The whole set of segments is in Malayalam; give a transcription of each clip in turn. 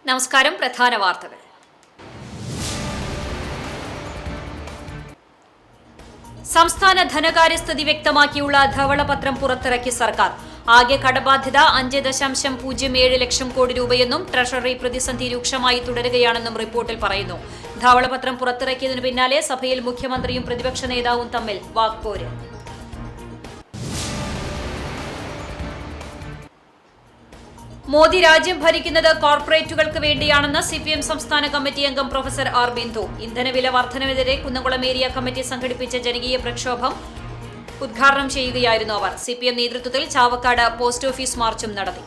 നമസ്കാരം. പ്രധാന വാർത്തകൾ. സംസ്ഥാന ധനകാര്യസ്ഥിതി വ്യക്തമാക്കിയുള്ള ധവളപത്രം പുറത്തിറക്കി സർക്കാർ. ആകെ കടബാധ്യത 5.07 ലക്ഷം കോടി രൂപയെന്നും ട്രഷറി പ്രതിസന്ധി രൂക്ഷമായി തുടരുകയാണെന്നും റിപ്പോർട്ടിൽ പറയുന്നു. ധവളപത്രം പുറത്തിറക്കിയതിനു പിന്നാലെ സഭയിൽ മുഖ്യമന്ത്രിയും പ്രതിപക്ഷ നേതാവും തമ്മിൽ വാക്പോര്. മോദി രാജ്യം ഭരിക്കുന്നത് കോർപ്പറേറ്റുകൾക്ക് വേണ്ടിയാണെന്ന് CPM സംസ്ഥാന കമ്മിറ്റി അംഗം പ്രൊഫസർ ആർ ബിന്ദു. ഇന്ധനവില വർധനവിനെതിരെ കുന്നംകുളം ഏരിയ കമ്മിറ്റി സംഘടിപ്പിച്ച ജനകീയ പ്രക്ഷോഭം ഉദ്ഘാടനം ചെയ്യുകയായിരുന്നു അവർ. CPM നേതൃത്വത്തിൽ ചാവക്കാട് പോസ്റ്റ് ഓഫീസ് മാർച്ചും നടത്തി.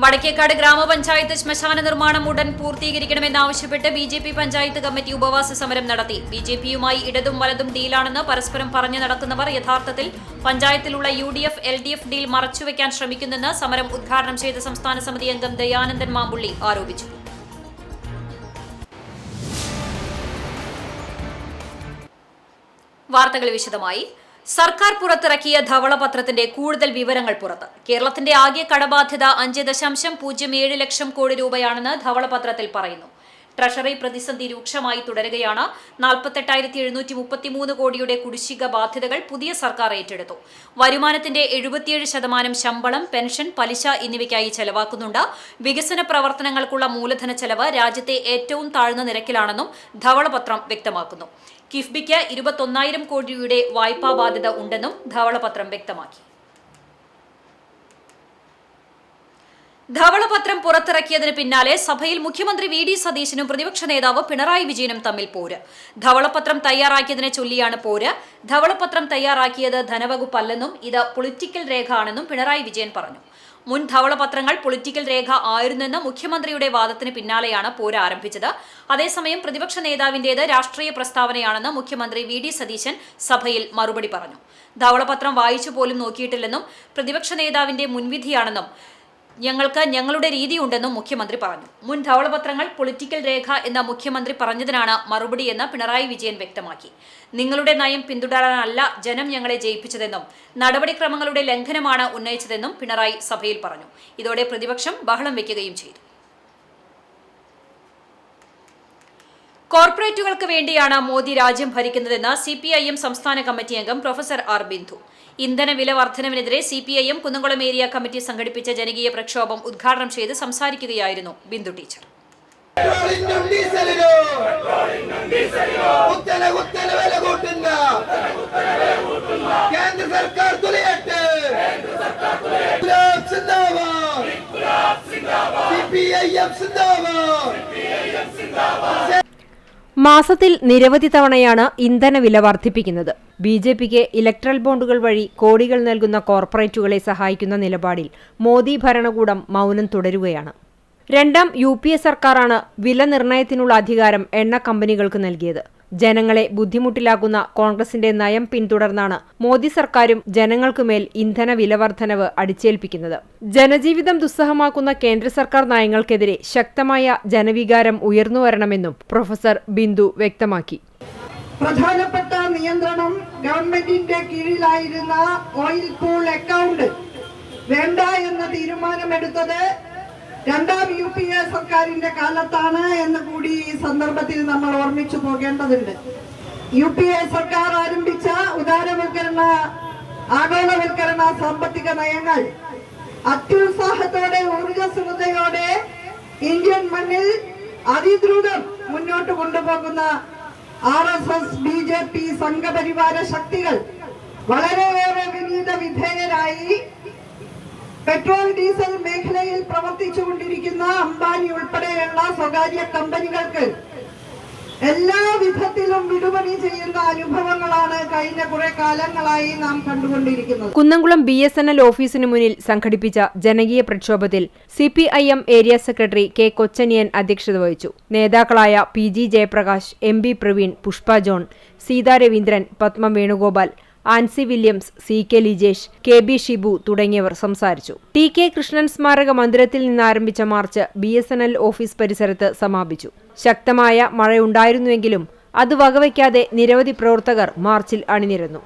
വടക്കേക്കാട് ഗ്രാമപഞ്ചായത്ത് ശ്മശാന നിർമ്മാണം ഉടൻ പൂർത്തീകരിക്കണമെന്നാവശ്യപ്പെട്ട് BJP പഞ്ചായത്ത് കമ്മിറ്റി ഉപവാസ സമരം നടത്തി. BJPയുമായി ഇടതും വലതും ഡീലാണെന്ന് പരസ്പരം പറഞ്ഞു നടക്കുന്നവർ യഥാർത്ഥത്തിൽ പഞ്ചായത്തിലുള്ള UDF LDF ഡീൽ മറച്ചുവെക്കാൻ ശ്രമിക്കുന്നെന്ന് സമരം ഉദ്ഘാടനം ചെയ്ത സംസ്ഥാന സമിതി അംഗം ദയാനന്ദൻ മാമ്പുള്ളി ആരോപിച്ചു. വാർത്തകൾ വിശദമായി. സർക്കാർ പുറത്തിറക്കിയ ധവളപത്രത്തിന്റെ കൂടുതൽ വിവരങ്ങൾ പുറത്ത്. കേരളത്തിന്റെ ആകെ കടബാധ്യത 5.07 ലക്ഷം കോടി രൂപയാണെന്ന് ധവളപത്രത്തിൽ പറയുന്നു. ട്രഷറി പ്രതിസന്ധി രൂക്ഷമായി തുടരുകയാണ്. 48,733 കോടിയുടെ കുടിശ്ശിക ബാധ്യതകൾ പുതിയ സർക്കാർ ഏറ്റെടുത്തു. വരുമാനത്തിന്റെ 77% ശമ്പളം, പെൻഷൻ, പലിശ എന്നിവയ്ക്കായി ചെലവാക്കുന്നുണ്ട്. വികസന പ്രവർത്തനങ്ങൾക്കുള്ള മൂലധന ചെലവ് രാജ്യത്തെ ഏറ്റവും താഴ്ന്ന നിരക്കിലാണെന്നും ധവളപത്രം വ്യക്തമാക്കുന്നു. കിഫ്ബിക്ക് 21,000 കോടിയുടെ വായ്പാ ബാധ്യത ഉണ്ടെന്നും ധവളപത്രം വ്യക്തമാക്കി. ധവളപത്രം പുറത്തിറക്കിയതിന് പിന്നാലെ സഭയിൽ മുഖ്യമന്ത്രി VD സതീശനും പ്രതിപക്ഷ നേതാവ് പിണറായി വിജയനും തമ്മിൽ പോര്. ധവളപത്രം തയ്യാറാക്കിയതിനെ ചൊല്ലിയാണ് പോര്. ധവളപത്രം തയ്യാറാക്കിയത് ധനവകുപ്പല്ലെന്നും ഇത് പൊളിറ്റിക്കൽ രേഖ ആണെന്നും പിണറായി വിജയൻ പറഞ്ഞു. മുൻ ധവളപത്രങ്ങൾ പൊളിറ്റിക്കൽ രേഖ ആയിരുന്നെന്ന മുഖ്യമന്ത്രിയുടെ വാദത്തിന് പിന്നാലെയാണ് പോര് ആരംഭിച്ചത്. അതേസമയം പ്രതിപക്ഷ നേതാവിന്റേത് രാഷ്ട്രീയ പ്രസ്താവനയാണെന്ന് മുഖ്യമന്ത്രി VD സതീശൻ സഭയിൽ മറുപടി പറഞ്ഞു. ധവളപത്രം വായിച്ചു പോലും നോക്കിയിട്ടില്ലെന്നും പ്രതിപക്ഷ നേതാവിന്റെ മുൻവിധിയാണെന്നും ഞങ്ങൾക്ക് ഞങ്ങളുടെ രീതിയുണ്ടെന്നും മുഖ്യമന്ത്രി പറഞ്ഞു. മുൻ ധവളപത്രങ്ങൾ പൊളിറ്റിക്കൽ രേഖ എന്ന മുഖ്യമന്ത്രി പറഞ്ഞതിനാണ് മറുപടിയെന്ന് പിണറായി വിജയൻ വ്യക്തമാക്കി. നിങ്ങളുടെ നയം പിന്തുടരാനല്ല ജനം ഞങ്ങളെ ജയിപ്പിച്ചതെന്നും നടപടിക്രമങ്ങളുടെ ലംഘനമാണ് ഉന്നയിച്ചതെന്നും പിണറായി സഭയിൽ പറഞ്ഞു. ഇതോടെ പ്രതിപക്ഷം ബഹളം വയ്ക്കുകയും ചെയ്തു. കോർപ്പറേറ്റുകൾക്ക് വേണ്ടിയാണ് മോദി രാജ്യം ഭരിക്കുന്നതെന്ന് CPIM സംസ്ഥാന കമ്മിറ്റി അംഗം പ്രൊഫസർ ആർ ബിന്ദു. ഇന്ധനവില വർധനവിനെതിരെ CPIM കുന്നംകുളം ഏരിയ കമ്മിറ്റി സംഘടിപ്പിച്ച ജനകീയ പ്രക്ഷോഭം ഉദ്ഘാടനം ചെയ്ത് സംസാരിക്കുകയായിരുന്നു ബിന്ദു ടീച്ചർ. മാസത്തിൽ നിരവധി തവണയാണ് ഇന്ധനവില വർദ്ധിപ്പിക്കുന്നത്. BJPക്ക് ഇലക്ട്രൽ ബോണ്ടുകൾ വഴി കോടികൾ നൽകുന്ന കോർപ്പറേറ്റുകളെ സഹായിക്കുന്ന നിലപാടിൽ മോദി ഭരണകൂടം മൗനം തുടരുകയാണ്. രണ്ടാം UPA സർക്കാരാണ് വില നിർണയത്തിനുള്ള അധികാരം എണ്ണ കമ്പനികൾക്ക് നൽകിയത്. ജനങ്ങളെ ബുദ്ധിമുട്ടിലാക്കുന്ന കോൺഗ്രസിന്റെ നയം പിന്തുടർന്നാണ് മോദി സർക്കാരും ജനങ്ങൾക്കുമേൽ ഇന്ധന വില വർധനവ് അടിച്ചേൽപ്പിക്കുന്നത്. ജനജീവിതം ദുസ്സഹമാക്കുന്ന കേന്ദ്ര സർക്കാർ നയങ്ങൾക്കെതിരെ ശക്തമായ ജനവികാരം ഉയർന്നുവരണമെന്നും പ്രൊഫസർ ബിന്ദു വ്യക്തമാക്കി. പ്രധാനപ്പെട്ട നിയന്ത്രണം ഗവൺമെന്റിന്റെ കീഴിലായിരുന്ന ഓയിൽ പൂൾ അക്കൗണ്ട് വേണ്ട എന്ന തീരുമാനമെടുത്തത് രണ്ടാം UPA സർക്കാരിന്റെ കാലത്താണ് എന്ന് കൂടി ഈ സന്ദർഭത്തിൽ നമ്മൾ ഓർമ്മിച്ചു പോകേണ്ടതുണ്ട്. UPA സർക്കാർ ആരംഭിച്ച ഉദാരവൽക്കരണ, ആഗോളവൽക്കരണ സാമ്പത്തിക നയങ്ങൾ അത്യുത്സാഹത്തോടെ ഊർജ്ജസ്വലതയോടെ ഇന്ത്യൻ മണ്ണിൽ അതിദ്രുതം മുന്നോട്ട് കൊണ്ടുപോകുന്ന RSS BJP സംഘപരിവാര ശക്തികൾ വളരെയേറെ വിനീത വിധേയരായി പെട്രോൾ ഡീസൽ മേഖലയിൽ പ്രവർത്തിച്ചുകൊണ്ടിരിക്കുന്ന അംബാനി ഉൾപ്പെടെയുള്ള സ്വകാര്യ കമ്പനികൾക്ക് എല്ലാ വിധത്തിലും വിടുപണി ചെയ്യുന്ന അനുഭവങ്ങളാണ് കഴിഞ്ഞ കുറെ കാലങ്ങളായി നാം കണ്ടുകൊണ്ടിരിക്കുന്നത്. കുന്നംകുളം BSNL ഓഫീസിന് മുന്നിൽ സംഘടിപ്പിച്ച ജനകീയ പ്രക്ഷോഭത്തിൽ CPIM area secretary K. Kochaniyan അധ്യക്ഷത വഹിച്ചു. നേതാക്കളായ PG Jayaprakash, MB Praveen, Pushpa John, Seetha Raveendran, Padma Venugopal, Ancy Williams, CK Lijesh, KB Shibu തുടങ്ങിയവർ സംസാരിച്ചു. TK കൃഷ്ണൻ സ്മാരക മന്ദിരത്തിൽ നിന്നാരംഭിച്ച മാർച്ച് BSNL ഓഫീസ് പരിസരത്ത് സമാപിച്ചു. ശക്തമായ മഴയുണ്ടായിരുന്നുവെങ്കിലും അത് വകവയ്ക്കാതെ നിരവധി പ്രവർത്തകർ മാർച്ചിൽ അണിനിരന്നു.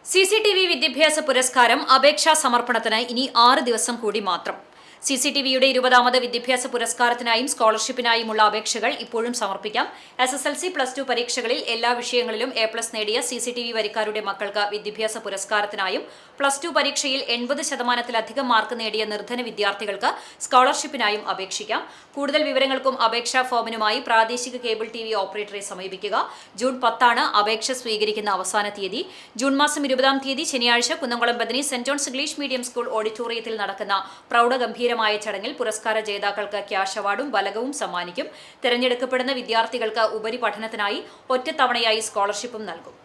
CCTV വിദ്യാഭ്യാസ പുരസ്കാരം അപേക്ഷാ സമർപ്പണത്തിന് ഇനി 6 ദിവസം കൂടി മാത്രം. CCTVയുടെ 20ാമത് വിദ്യാഭ്യാസ പുരസ്കാരത്തിനായും സ്കോളർഷിപ്പിനായുമുള്ള അപേക്ഷകൾ ഇപ്പോഴും സമർപ്പിക്കാം. SSLC +2 പരീക്ഷകളിൽ എല്ലാ വിഷയങ്ങളിലും A+ നേടിയ CCTV വരിക്കാരുടെ മക്കൾക്ക് വിദ്യാഭ്യാസ പുരസ്കാരത്തിനായും +2 പരീക്ഷയിൽ 80%-ലധികം മാർക്ക് നേടിയ നിർധന വിദ്യാർത്ഥികൾക്ക് സ്കോളർഷിപ്പിനായും അപേക്ഷിക്കാം. കൂടുതൽ വിവരങ്ങൾക്കും അപേക്ഷാ ഫോമിനുമായി പ്രാദേശിക കേബിൾ TV ഓപ്പറേറ്ററെ സമീപിക്കുക. ജൂൺ 10 അപേക്ഷ സ്വീകരിക്കുന്ന അവസാന തീയതി. ജൂൺ മാസം 20-ാം തീയതി ശനിയാഴ്ച Kunnamkulam Bethany saint John's English medium school ഓഡിറ്റോറിയത്തിൽ നടക്കുന്ന പ്രൗഢഗംഭീരമായ ചടങ്ങിൽ പുരസ്കാര ജേതാക്കൾക്ക് ക്യാഷ് അവാർഡും ബലകവും സമ്മാനിക്കും. തെരഞ്ഞെടുക്കപ്പെടുന്ന വിദ്യാർത്ഥികൾക്ക് ഉപരിപഠനത്തിനായി ഒറ്റത്തവണയായി സ്കോളർഷിപ്പും നൽകും.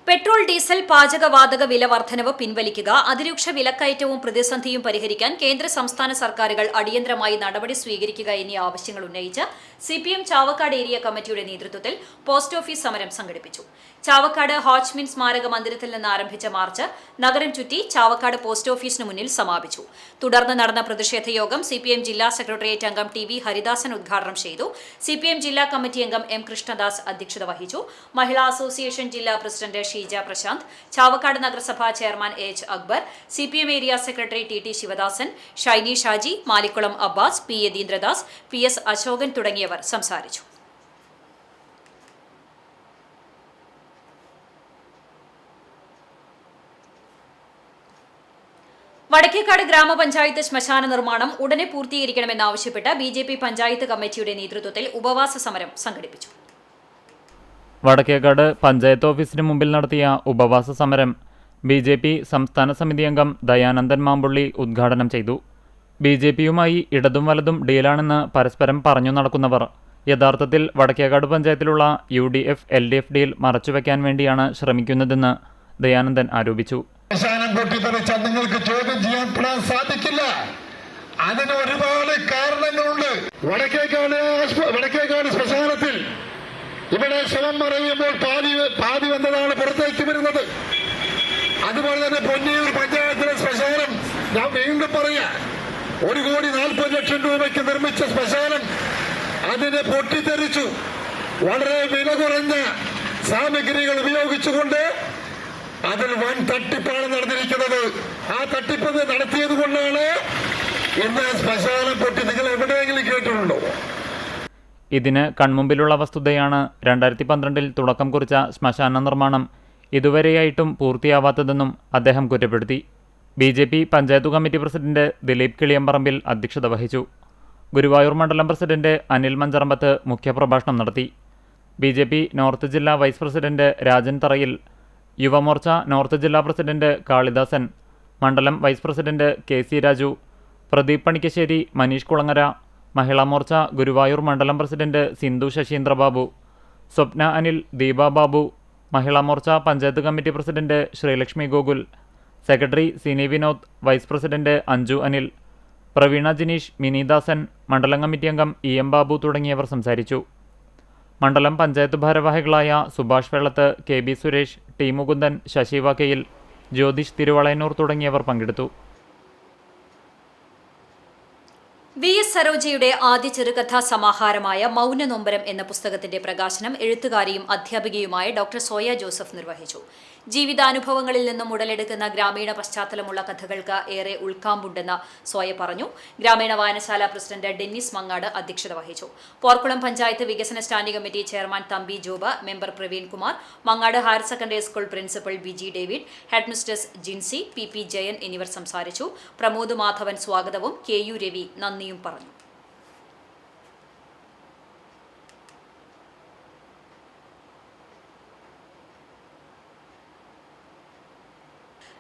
പെട്രോൾ, ഡീസൽ, പാചകവാതക വില വർധനവ് പിൻവലിക്കുക. അതിരൂക്ഷ വിലക്കയറ്റവും പ്രതിസന്ധിയും പരിഹരിക്കാൻ കേന്ദ്ര സംസ്ഥാന സർക്കാരുകൾ അടിയന്തരമായി നടപടി സ്വീകരിക്കുക എന്നീ ആവശ്യങ്ങൾ ഉന്നയിച്ച് CPM ചാവക്കാട് ഏരിയ കമ്മിറ്റിയുടെ നേതൃത്വത്തിൽ പോസ്റ്റ് ഓഫീസ് സമരം സംഘടിപ്പിച്ചു. ചാവക്കാട് ഹോച്ച്മിൻ സ്മാരക മന്ദിരത്തിൽ നിന്ന് ആരംഭിച്ച മാർച്ച് നഗരം ചുറ്റി ചാവക്കാട് പോസ്റ്റ് ഓഫീസിന് മുന്നിൽ സമാപിച്ചു. തുടർന്ന് നടന്ന പ്രതിഷേധ യോഗം CPM ജില്ലാ സെക്രട്ടേറിയറ്റ് അംഗം TV ഹരിദാസൻ ഉദ്ഘാടനം ചെയ്തു. CPM ജില്ലാ കമ്മിറ്റി അംഗം M കൃഷ്ണദാസ് അധ്യക്ഷത വഹിച്ചു. മഹിളാ അസോസിയേഷൻ ജില്ലാ പ്രസിഡന്റ് ഷീജ പ്രശാന്ത്, ചാവക്കാട് നഗരസഭാ chairman H Akbar, CPM area secretary TT Sivadasan, Shiny Shaji, Malikkulam Abbas, P Yatheendradas, PS Ashokan തുടങ്ങിയവർ സംസാരിച്ചു. വടക്കേക്കാട് ഗ്രാമപഞ്ചായത്ത് ശ്മശാന നിർമ്മാണം ഉടനെ പൂർത്തീകരിക്കണമെന്നാവശ്യപ്പെട്ട് BJP പഞ്ചായത്ത് കമ്മിറ്റിയുടെ നേതൃത്വത്തിൽ ഉപവാസ സമരം സംഘടിപ്പിച്ചു. വടക്കേക്കാട് പഞ്ചായത്ത് ഓഫീസിന് മുമ്പിൽ നടത്തിയ ഉപവാസ സമരം BJP സംസ്ഥാന സമിതി അംഗം ദയാനന്ദൻ മാമ്പുള്ളി ഉദ്ഘാടനം ചെയ്തു. BJPയുമായി ഇടതും വലതും ഡീലാണെന്ന് പരസ്പരം പറഞ്ഞു നടക്കുന്നവർ യഥാർത്ഥത്തിൽ വടക്കേക്കാട് പഞ്ചായത്തിലുള്ള UDF LDF ഡീൽ മറച്ചുവെക്കാൻ വേണ്ടിയാണ് ശ്രമിക്കുന്നതെന്ന് ദയാനന്ദൻ ആരോപിച്ചു. ശ്മശാനം പൊട്ടിത്തെറിച്ചാൽ നിങ്ങൾക്ക് ചോദ്യം ചെയ്യാൻ സാധിക്കില്ല. അതിന് ഒരുപാട് കാരണങ്ങളുണ്ട്. വടക്കേക്കാട് ശ്മശാനത്തിൽ ഇവിടെ ശവം മറയുമ്പോൾ പാതി വന്നതാണ് പുറത്തേക്ക് വരുന്നത്. അതുപോലെ തന്നെ പൊന്നിയൂർ പഞ്ചായത്തിലെ ശ്മശാനം ഞാൻ വീണ്ടും പറയാ, 1,40,00,000 രൂപയ്ക്ക് നിർമ്മിച്ച ശ്മശാനം അതിനെ പൊട്ടിത്തെറിച്ചു. വളരെ വില കുറഞ്ഞ സാമഗ്രികൾ ഉപയോഗിച്ചുകൊണ്ട് അതിൽ വൻ തട്ടിപ്പാണ് നടന്നിരിക്കുന്നത്. ആ തട്ടിപ്പ് നടത്തിയത് കൊണ്ടാണ് ഇന്ന് ശ്മശാനം പൊട്ടി. നിങ്ങൾ എവിടെയെങ്കിലും കേട്ടിട്ടുണ്ടോ? ഇതിന് കൺമുമ്പിലുള്ള വസ്തുതയാണ് 2012 തുടക്കം കുറിച്ച ശ്മശാന നിർമ്മാണം ഇതുവരെയായിട്ടും പൂർത്തിയാവാത്തതെന്നും അദ്ദേഹം കുറ്റപ്പെടുത്തി. BJP panchayat committee president Dileep Kiliyamparambil അധ്യക്ഷത വഹിച്ചു. ഗുരുവായൂർ മണ്ഡലം പ്രസിഡന്റ് അനിൽ മഞ്ചറമ്പത്ത് മുഖ്യപ്രഭാഷണം നടത്തി. BJP നോർത്ത് ജില്ലാ vice president Rajan Tharayil, Yuvamorcha north ജില്ലാ പ്രസിഡന്റ് കാളിദാസൻ, മണ്ഡലം vice president KC Raju, Pradeep Panikkassery, Maneesh Kulangara, Mahila Morcha Guruvayur മണ്ഡലം president Sindhu Saseendrababu, Swapna Anil, Deepa Babu, Mahila Morcha panchayat committee president Sreelakshmi Gokul, secretary Sini Vinod, vice president Anju Anil, Praveena Jineesh, Minidasan, മണ്ഡലം കമ്മിറ്റി അംഗം EM ബാബു തുടങ്ങിയവർ സംസാരിച്ചു. മണ്ഡലം പഞ്ചായത്ത് ഭാരവാഹികളായ സുഭാഷ് വെള്ളത്ത്, KB സുരേഷ്, T മുകുന്ദൻ, ശശി വാക്കയിൽ, ജ്യോതിഷ് തിരുവളയന്നൂർ തുടങ്ങിയവർ പങ്കെടുത്തു. VS സരോജയുടെ ആദ്യ ചെറുകഥാ സമാഹാരമായ മൗന നൊമ്പരം എന്ന പുസ്തകത്തിന്റെ പ്രകാശനം എഴുത്തുകാരിയും അധ്യാപികയുമായ ഡോക്ടർ സോയ ജോസഫ് നിർവഹിച്ചു. ജീവിതാനുഭവങ്ങളിൽ നിന്നും ഉടലെടുക്കുന്ന ഗ്രാമീണ പശ്ചാത്തലമുള്ള കഥകൾക്ക് ഏറെ ഉൾക്കാമ്പുണ്ടെന്ന് സോയ പറഞ്ഞു. ഗ്രാമീണ വായനശാല പ്രസിഡന്റ് ഡെന്നിസ് മങ്ങാട് അധ്യക്ഷത വഹിച്ചു. പോർക്കുളം പഞ്ചായത്ത് വികസന standing committee chairman Thampi job, member Praveen Kumar, Mangad higher secondary school principal BG David, head mistress Jincy, PP Jayan എന്നിവർ സംസാരിച്ചു. പ്രമോദ് മാധവൻ സ്വാഗതവും KU രവി നന്ദിയും പറഞ്ഞു.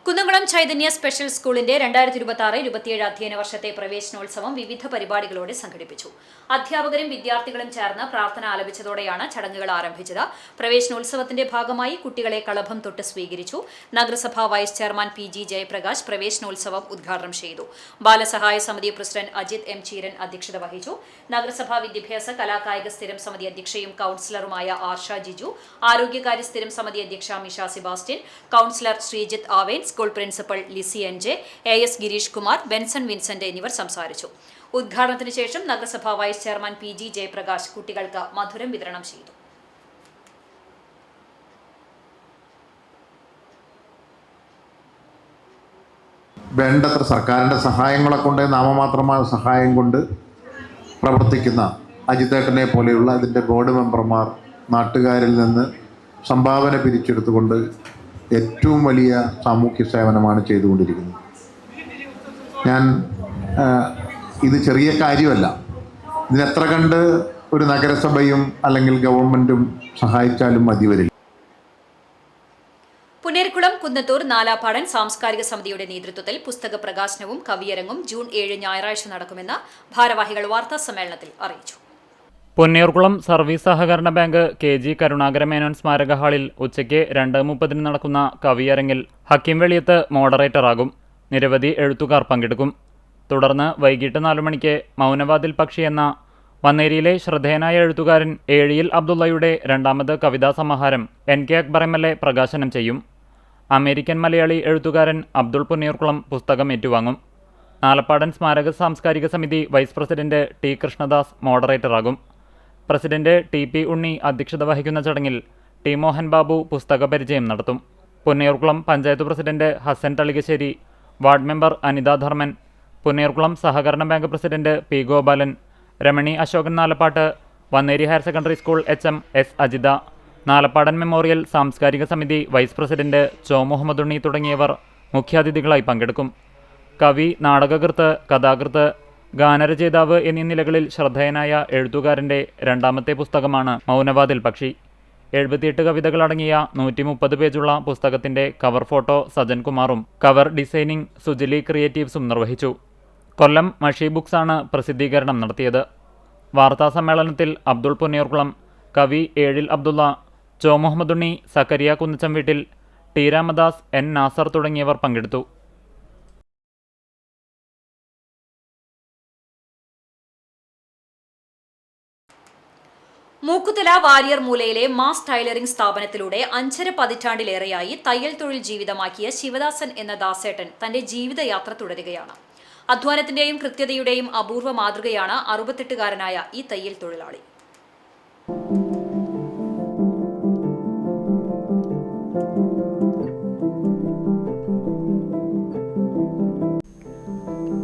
കുന്നംകുളം ചൈതന്യ സ്പെഷ്യൽ സ്കൂളിന്റെ 2026-27 അധ്യയന വർഷത്തെ പ്രവേശനോത്സവം വിവിധ പരിപാടികളോടെ സംഘടിപ്പിച്ചു. അധ്യാപകരും വിദ്യാർത്ഥികളും ചേർന്ന് പ്രാർത്ഥന ആലപിച്ചതോടെയാണ് ചടങ്ങുകൾ ആരംഭിച്ചത്. പ്രവേശനോത്സവത്തിന്റെ ഭാഗമായി കുട്ടികളെ കളഭം തൊട്ട് സ്വീകരിച്ചു. നഗരസഭാ വൈസ് ചെയർമാൻ PG ജയപ്രകാശ് പ്രവേശനോത്സവം ഉദ്ഘാടനം ചെയ്തു. ബാലസഹായ സമിതി പ്രസിഡന്റ് അജിത് M ചീരൻ അധ്യക്ഷത വഹിച്ചു. നഗരസഭാ വിദ്യാഭ്യാസ കലാകായിക സ്ഥിരം സമിതി അധ്യക്ഷയും കൌൺസിലറുമായ ആർഷ ജിജു, ആരോഗ്യകാര്യ സ്ഥിരം സമിതി അധ്യക്ഷ Misha Sebastian, councillor Sreejith Aaven, school principal Lissy NJ, AS Gireesh Kumar, Benson Vincent എന്നിവർ സംസാരിച്ചു. ഉദ്ഘാടനത്തിന് ശേഷം നഗരസഭാ വൈസ് ചെയർമാൻ PG ജയപ്രകാശ് കുട്ടികൾക്ക് മധുരം വിതരണം ചെയ്തു. വേണ്ടത്ര സർക്കാരിൻ്റെ സഹായങ്ങളെ കൊണ്ട് നാമമാത്രമായ സഹായം കൊണ്ട് പ്രവർത്തിക്കുന്ന അജിതേട്ടനെ പോലെയുള്ള അതിൻ്റെ ബോർഡ് മെമ്പർമാർ നാട്ടുകാരിൽ നിന്ന് സംഭാവന പിരിച്ചെടുത്തുകൊണ്ട് ഏറ്റവും വലിയ സാമൂഹ്യ സേവനമാണ് ചെയ്തുകൊണ്ടിരിക്കുന്നത്. ഇത് ചെറിയ കാര്യമല്ല. ഇതിനെത്ര കണ്ട് ഒരു നഗരസഭയും അല്ലെങ്കിൽ ഗവൺമെൻറ്റും സഹായിച്ചാലും മതി വരില്ല. പുന്നേർകുളം കുന്നത്തൂർ നാലാപ്പാടൻ സാംസ്കാരിക സമിതിയുടെ നേതൃത്വത്തിൽ പുസ്തക പ്രകാശനവും കവിയരങ്ങും ജൂൺ 7 ഞായറാഴ്ച നടക്കുമെന്ന് ഭാരവാഹികൾ വാർത്താ സമ്മേളനത്തിൽ അറിയിച്ചു. പുന്നേർകുളം സർവീസ് സഹകരണ ബാങ്ക് KG കരുണാകരമേനോൻ സ്മാരക ഹാളിൽ ഉച്ചയ്ക്ക് 2:30 നടക്കുന്ന കവിയരങ്ങിൽ ഹക്കീം വെളിയത്ത് മോഡറേറ്ററാകും. നിരവധി എഴുത്തുകാർ പങ്കെടുക്കും. തുടർന്ന് വൈകിട്ട് 4 മണിക്ക് മൗനവാതിൽ പക്ഷി എന്ന വന്നേരിയിലെ ശ്രദ്ധേയനായ എഴുത്തുകാരൻ ഏഴിയിൽ അബ്ദുള്ളയുടെ 2ാമത് കവിതാ സമാഹാരം NK അക്ബർ MLA പ്രകാശനം ചെയ്യും. അമേരിക്കൻ മലയാളി എഴുത്തുകാരൻ അബ്ദുൾ പുന്നേർകുളം പുസ്തകം ഏറ്റുവാങ്ങും. നാലപ്പാടൻ സ്മാരക സാംസ്കാരിക സമിതി വൈസ് പ്രസിഡന്റ് T കൃഷ്ണദാസ് മോഡറേറ്ററാകും. പ്രസിഡന്റ് TP ഉണ്ണി അധ്യക്ഷത വഹിക്കുന്ന ചടങ്ങിൽ T മോഹൻ ബാബു പുസ്തക പരിചയം നടത്തും. Punnerkulam panchayat president Hasan Thalikassery, ward member Anitha Dharman, Punnerkulam സഹകരണ bank president P Gopalan, Ramani Ashokan Nalappatt, Vanneri higher secondary school HM S Ajitha, Nalappadan memorial സാംസ്കാരിക സമിതി വൈസ് പ്രസിഡന്റ് ചോ മുഹമ്മദ് ഉണ്ണി തുടങ്ങിയവർ മുഖ്യാതിഥികളായി പങ്കെടുക്കും. കവി, നാടകകൃത്ത്, കഥാകൃത്ത്, ഗാനരചയിതാവ് എന്നീ നിലകളിൽ ശ്രദ്ധേയനായ എഴുത്തുകാരൻ്റെ 2ാമത്തെ പുസ്തകമാണ് മൗനവാതിൽ പക്ഷി. 78 കവിതകളടങ്ങിയ 130 പേജുള്ള പുസ്തകത്തിന്റെ കവർ ഫോട്ടോ സജൻ കുമാറും കവർ ഡിസൈനിംഗ് സുജലി ക്രിയേറ്റീവ്സും നിർവഹിച്ചു. കൊല്ലം മഷി ബുക്സാണ് പ്രസിദ്ധീകരണം നടത്തിയത്. വാർത്താ സമ്മേളനത്തിൽ അബ്ദുൾ പുന്നേർകുളം, കവി ഏഴിൽ അബ്ദുള്ള, ചോ മുഹമ്മദ് ഉണ്ണി, സക്കരിയ കുന്നച്ചം വീട്ടിൽ, T രാമദാസ്, N നാസർ തുടങ്ങിയവർ പങ്കെടുത്തു. മൂക്കുതല വാരിയർ മൂലയിലെ മാസ് ടൈലറിംഗ് സ്ഥാപനത്തിലൂടെ 5.5 പതിറ്റാണ്ടിലേറെയായി തയ്യൽ തൊഴിൽ ജീവിതമാക്കിയ ശിവദാസൻ എന്ന ദാസേട്ടൻ തന്റെ ജീവിതയാത്ര തുടരുകയാണ്. അധ്വാനത്തിന്റെയും കൃത്യതയുടെയും അപൂർവ മാതൃകയാണ് 68-കാരനായ ഈ തയ്യൽ തൊഴിലാളി.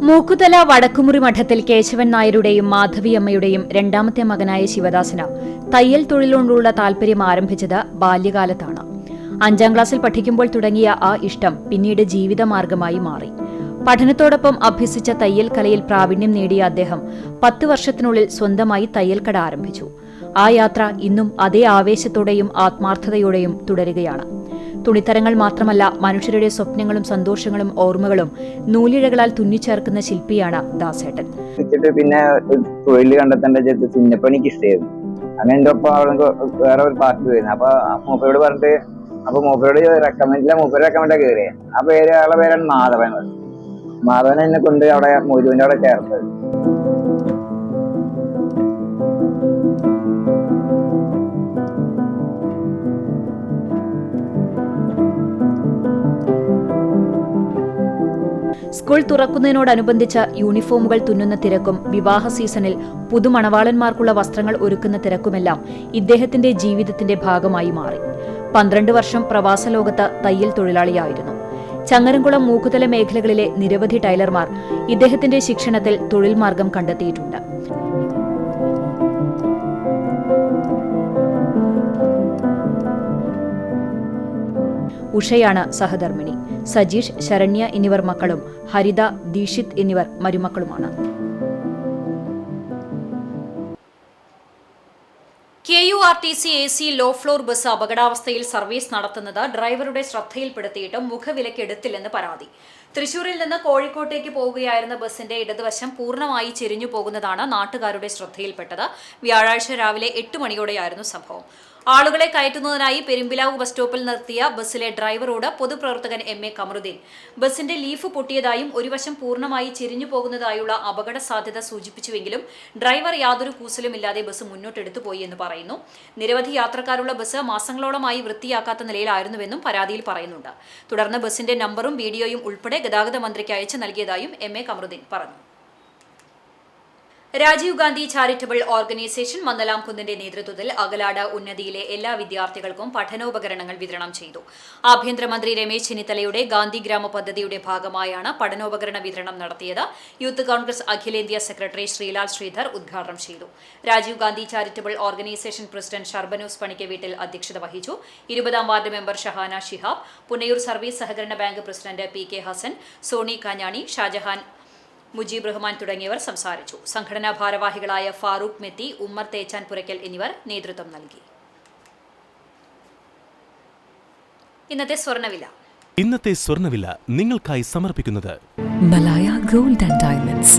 മൂക്കുതല വടക്കുമുറി മഠത്തിൽ കേശവൻ നായരുടെയും മാധവിയമ്മയുടെയും 2ാമത്തെ മകനായ ശിവദാസന് തയ്യൽ തൊഴിലിനോടുള്ള താല്പര്യം ആരംഭിച്ചത് ബാല്യകാലത്താണ്. 5ാം ക്ലാസ്സിൽ പഠിക്കുമ്പോൾ തുടങ്ങിയ ആ ഇഷ്ടം പിന്നീട് ജീവിതമാർഗമായി മാറി. പഠനത്തോടൊപ്പം അഭ്യസിച്ച തയ്യൽ കലയിൽ പ്രാവീണ്യം നേടിയ അദ്ദേഹം 10 വർഷത്തിനുള്ളിൽ സ്വന്തമായി തയ്യൽക്കട ആരംഭിച്ചു. ആ യാത്ര ഇന്നും അതേ ആവേശത്തോടെയും ആത്മാർത്ഥതയോടെയും തുടരുകയാണ്. തുണിത്തരങ്ങൾ മാത്രമല്ല, മനുഷ്യരുടെ സ്വപ്നങ്ങളും സന്തോഷങ്ങളും ഓർമ്മകളും നൂലിഴകളാൽ തുന്നിച്ചേർക്കുന്ന ശില്പിയാണ് ദാസേട്ടൻ. പിന്നെ തൊഴിൽ കണ്ടെത്തേണ്ട തുന്നപ്പണിക്ക് ഇഷ്ടമായിരുന്നു. അങ്ങനെ എൻ്റെ ഒപ്പം അവൾക്ക് വേറെ ഒരു പാർട്ടി വരുന്നത്. അപ്പൊ മൂപ്പരോട് പറഞ്ഞിട്ട് മൂപ്പരോട് റെക്കമെൻഡാ കയറിയ ആ ആളെ പേരാണ് മാധവൻ. മാധവൻ എന്നെ കൊണ്ട് അവിടെ മൊയ്തുവിന്റെ അവിടെ ചേർത്തത്. സ്കൂൾ തുറക്കുന്നതിനോടനുബന്ധിച്ച് യൂണിഫോമുകൾ തുന്നുന്ന തിരക്കും വിവാഹ സീസണിൽ പുതുമണവാളന്മാർക്കുള്ള വസ്ത്രങ്ങൾ ഒരുക്കുന്ന തിരക്കുമെല്ലാം ഇദ്ദേഹത്തിന്റെ ജീവിതത്തിന്റെ ഭാഗമായി മാറി. 12 വർഷം പ്രവാസ ലോകത്ത് തയ്യൽ തൊഴിലാളിയായിരുന്നു. ചങ്ങരംകുളം, മൂക്കുതല മേഖലകളിലെ നിരവധി ടൈലർമാർ ഇദ്ദേഹത്തിന്റെ ശിക്ഷണത്തിൽ തൊഴിൽ മാർഗം കണ്ടെത്തിയിട്ടുണ്ട്. ഉഷയാണ് സഹധർമ്മിണി. സജീഷ്, ശരണ്യ എന്നിവർ മക്കളും ഹരിത, ദീക്ഷിത് എന്നിവർ മരുമക്കളുമാണ്. KURTC AC low floor bus അപകടാവസ്ഥയിൽ സർവീസ് നടത്തുന്നത് ഡ്രൈവറുടെ ശ്രദ്ധയിൽപ്പെടുത്തിയിട്ടും മുഖവിലക്കെടുത്തില്ലെന്ന് പരാതി. തൃശൂരിൽ നിന്ന് കോഴിക്കോട്ടേക്ക് പോവുകയായിരുന്ന ബസിന്റെ ഇടതുവശം പൂർണ്ണമായി ചെരിഞ്ഞു പോകുന്നതാണ് നാട്ടുകാരുടെ ശ്രദ്ധയിൽപ്പെട്ടത്. വ്യാഴാഴ്ച രാവിലെ 8 മണിയോടെയായിരുന്നു സംഭവം. ആളുകളെ കയറ്റുന്നതിനായി പെരുമ്പിലാവ് ബസ് സ്റ്റോപ്പിൽ നിർത്തിയ ബസ്സിലെ ഡ്രൈവറോട് പൊതുപ്രവർത്തകൻ MA കമറുദ്ദീൻ ബസിന്റെ ലീഫ് പൊട്ടിയതായും ഒരു വശം പൂർണ്ണമായി ചെരിഞ്ഞു പോകുന്നതായുള്ള അപകട സാധ്യത സൂചിപ്പിച്ചുവെങ്കിലും ഡ്രൈവർ യാതൊരു കൂസലുമില്ലാതെ ബസ് മുന്നോട്ടെടുത്തുപോയി എന്ന് പറയുന്നു. നിരവധി യാത്രക്കാരുള്ള ബസ് മാസങ്ങളോളമായി വൃത്തിയാക്കാത്ത നിലയിലായിരുന്നുവെന്നും പരാതിയിൽ പറയുന്നുണ്ട്. തുടർന്ന് ബസിന്റെ നമ്പറും വീഡിയോയും ഉൾപ്പെടെ ഗതാഗത മന്ത്രിക്ക് അയച്ചു നൽകിയതായും MA കമറുദ്ദീൻ പറഞ്ഞു. രാജീവ് ഗാന്ധി ചാരിറ്റബിൾ ഓർഗനൈസേഷൻ മന്ദലാം കുന്നിന്റെ നേതൃത്വത്തിൽ അകലാട് ഉന്നതിയിലെ എല്ലാ വിദ്യാർത്ഥികൾക്കും പഠനോപകരണങ്ങൾ വിതരണം ചെയ്തു. ആഭ്യന്തരമന്ത്രി രമേശ് ചെന്നിത്തലയുടെ ഗാന്ധി ഗ്രാമ പദ്ധതിയുടെ ഭാഗമായാണ് പഠനോപകരണ വിതരണം നടത്തിയത്. യൂത്ത് കോൺഗ്രസ് അഖിലേന്ത്യാ സെക്രട്ടറി ശ്രീലാൽ ശ്രീധർ ഉദ്ഘാടനം ചെയ്തു. Rajiv Gandhi charitable organisation president Sharbanoos Panikkaveettil അധ്യക്ഷത വഹിച്ചു. 20-ാം ward member Shahana Shihab, Punnayur service സഹകരണ bank president P K. Hasan, Soni Kanjani, Shajahan, Mujeeb Rahman തുടങ്ങിയവർ സംസാരിച്ചു. സംഘടനാ ഭാരവാഹികളായ ഫാറൂഖ് മെത്തി, ഉമ്മർ തേച്ചാൻ പുരയ്ക്കൽ എന്നിവർ നേതൃത്വം നൽകി. ഇന്നത്തെ സ്വർണ്ണവില നിങ്ങൾക്കായി സമർപ്പിക്കുന്നത് Malaya gold and diamonds,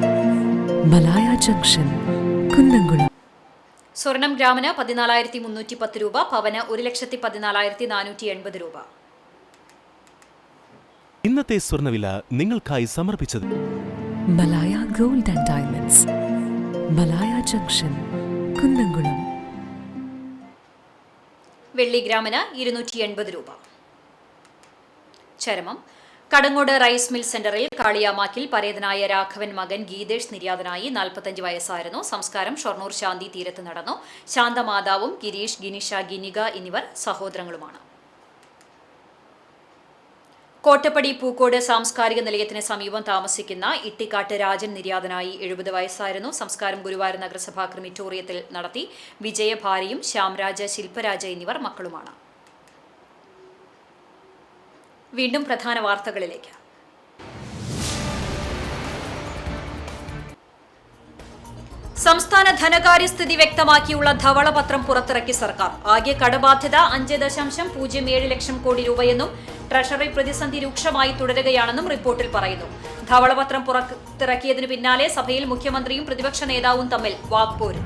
Malaya junction, Kunnamkulam. സ്വർണം ഗ്രാമിന് 14,310 രൂപ, പവന് 1,14,480 രൂപ. ഇന്നത്തെ സ്വർണ്ണവില നിങ്ങൾക്കായി സമർപ്പിച്ചത് Malaya gold and diamonds, Malaya junction, Kunnamkulam. വെള്ളി ഗ്രാമിന് 280 രൂപ. ചരമം കടങ്ങോട് റൈസ് മിൽ സെന്ററിൽ കാളിയാമാക്കിൽ പരേതനായ രാഘവൻ മകൻ ഗീതേഷ് നിര്യാതനായി. 45 വയസ്സായിരുന്നു. സംസ്കാരം ഷൊർണൂർ ശാന്തി തീരത്ത് നടന്നു. ശാന്തമാതാവും ഗിരീഷ്, ഗിനിഷ, ഗിനിക എന്നിവർ സഹോദരങ്ങളുമാണ്. കോട്ടപ്പടി പൂക്കോട് സാംസ്കാരിക നിലയത്തിന് സമീപം താമസിക്കുന്ന ഇട്ടിക്കാട്ട് രാജൻ നിര്യാതനായി. 70 വയസ്സായിരുന്നു. സംസ്കാരം ഗുരുവായൂർ നഗരസഭാ ക്രിമിറ്റോറിയത്തിൽ നടത്തി. വിജയ ഭാര്യയും ശ്യാംരാജ്, ശില്പരാജ എന്നിവർ മക്കളുമാണ്. വീണ്ടും പ്രധാന വാർത്തകളിലേക്ക്. സംസ്ഥാന ധനകാര്യസ്ഥിതി വ്യക്തമാക്കിയുള്ള ധവളപത്രം പുറത്തിറക്കി സർക്കാർ. ആകെ കടബാധ്യത 5.07 ലക്ഷം കോടി രൂപയെന്നും ട്രഷറി പ്രതിസന്ധി രൂക്ഷമായി തുടരുകയാണെന്നും റിപ്പോർട്ടിൽ പറയുന്നു. ധവളപത്രം പുറത്തിറക്കിയതിനു പിന്നാലെ സഭയിൽ മുഖ്യമന്ത്രിയും പ്രതിപക്ഷ നേതാവും തമ്മിൽ വാക്പോര്.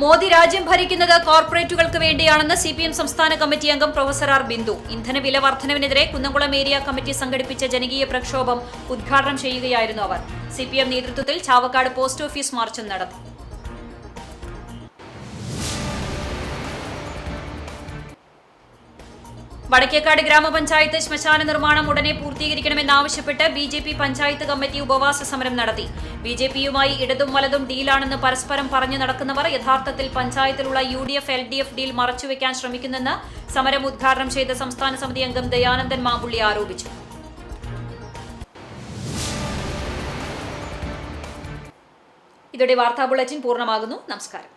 മോദി രാജ്യം ഭരിക്കുന്നത് കോർപ്പറേറ്റുകൾക്ക് വേണ്ടിയാണെന്ന് CPM സംസ്ഥാന കമ്മിറ്റി അംഗം പ്രൊഫസർ ആർ ബിന്ദു. ഇന്ധനവില വർധനവിനെതിരെ കുന്നംകുളം ഏരിയ കമ്മിറ്റി സംഘടിപ്പിച്ച ജനകീയ പ്രക്ഷോഭം ഉദ്ഘാടനം ചെയ്യുകയായിരുന്നു അവർ. CPM നേതൃത്വത്തിൽ ചാവക്കാട് പോസ്റ്റ് ഓഫീസ് മാർച്ചും നടത്തി. വടക്കേക്കാട് ഗ്രാമപഞ്ചായത്ത് ശ്മശാന നിർമ്മാണം ഉടനെ പൂർത്തീകരിക്കണമെന്നാവശ്യപ്പെട്ട് BJP പഞ്ചായത്ത് കമ്മിറ്റി ഉപവാസ സമരം നടത്തി. BJPയുമായി ഇടതും വലതും ഡീലാണെന്ന് പരസ്പരം പറഞ്ഞു നടക്കുന്നവർ യഥാർത്ഥത്തിൽ പഞ്ചായത്തിലുള്ള UDF LDF ഡീൽ മറച്ചുവെക്കാൻ ശ്രമിക്കുന്നെന്ന് സമരം ഉദ്ഘാടനം ചെയ്ത സംസ്ഥാന സമിതി അംഗം ദയാനന്ദൻ മാമ്പുള്ളി ആരോപിച്ചു. ഇതോടെ വാർത്താ ബുള്ളറ്റിൻ പൂർണ്ണമാകുന്നു. നമസ്കാരം.